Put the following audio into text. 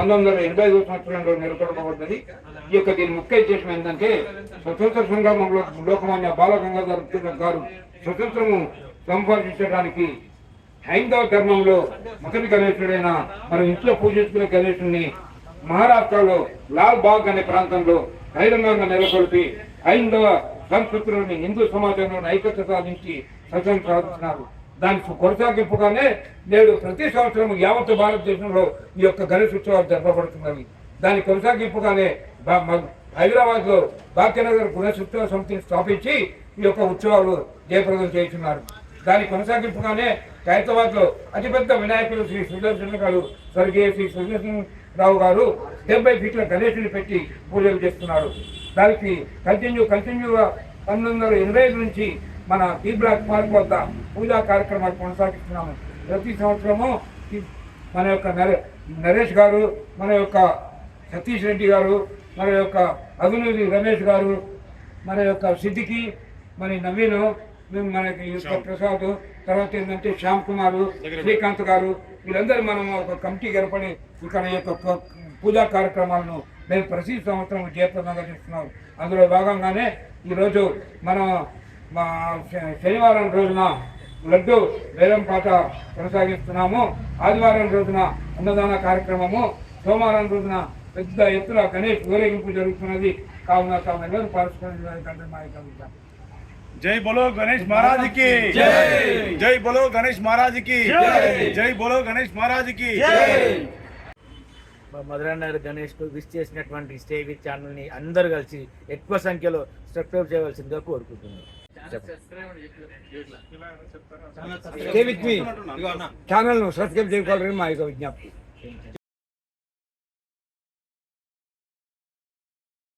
1985 సంవత్సరంలో నెలకొల్పబడ్డది. ఈ యొక్క దీని ముఖ్య ఉద్దేశం ఏంటంటే స్వతంత్ర సంగ్రామంలో లోకమాన్య బాలగంగాధర తిలక్ గారు స్వతంత్రము సంపాదించడానికి హైందవ ధర్మంలో మొదటి గణేశుడైన మనం ఇంట్లో పూజించుకునే గణేశుడిని మహారాష్ట్రలో లాల్ బాగ్ అనే ప్రాంతంలో బహిరంగంగా నెలకొల్పి హైందవ సంస్కృతిలోని హిందూ సమాజంలోని ఐక్యత సాధించి స్వతంత్రం సాధించినారు. దానికి కొనసాగింపుగానే నేడు ప్రతి సంవత్సరం యావత్ భారతదేశంలో ఈ యొక్క గణేశ ఉత్సవాలు జరపబడుతున్నవి. దాని కొనసాగింపుగానే హైదరాబాద్ లో భాగ్యనగర్ గణేశ ఉత్సవ సమితిని స్థాపించి ఈ యొక్క ఉత్సవాలు జయప్రదం చేస్తున్నారు. దాని కొనసాగింపుగానే హైదరాబాద్ లో అతిపెద్ద వినాయకుడు శ్రీ సుదర్శన్ గారు స్వర్గీయ శ్రీ సుదర్శన్ రావు గారు 70 ఫీట్ల గణేశుని పెట్టి పూజలు చేస్తున్నారు. దానికి కంటిన్యూగా 1985 నుంచి మన టీ బ్లాక్ పార్క్ వద్ద పూజా కార్యక్రమాలు కొనసాగిస్తున్నాము. ప్రతి సంవత్సరము మన యొక్క నరేష్ గారు, మన యొక్క సతీష్ రెడ్డి గారు, మన యొక్క అభినూరి రమేష్ గారు, మన యొక్క సిద్దికి, మన నవీన్, మనకి ప్రసాద్, తర్వాత ఏంటంటే శ్యామ్ కుమార్, శ్రీకాంత్ గారు, వీళ్ళందరూ మనం ఒక కమిటీ ఏర్పడి ఇక్కడ యొక్క పూజా కార్యక్రమాలను మేము ప్రతి సంవత్సరం జయప్రదంగా చేస్తున్నాం. అందులో భాగంగానే ఈరోజు మనం శనివారం రోజున లడ్డు వేలం పాట కొనసాగిస్తున్నాము. ఆదివారం రోజున అన్నదాన కార్యక్రమము, సోమవారం రోజున పెద్ద ఎత్తున గణేష్ ఊరేగింపు జరుగుతున్నది. కావున తాము పాల్గొనే మా యొక్క जय बोलो गणेश महाराज की जय। जय बोलो गणेश महाराज की जय। जय बोलो गणेश महाराज की जय। మధురనగర్ గణేష్ కు విష్ చేసినటువంటి స్టేవి ఛానల్ ని అందరూ కలిసి ఎక్కువ సంఖ్యలో సబ్స్క్రైబ్ చేయవలసిందిగా కోరుకుంటున్నాను. ఛానల్ ను సబ్స్క్రైబ్ చేయగలరని మా యొక్క విజ్ఞప్తి.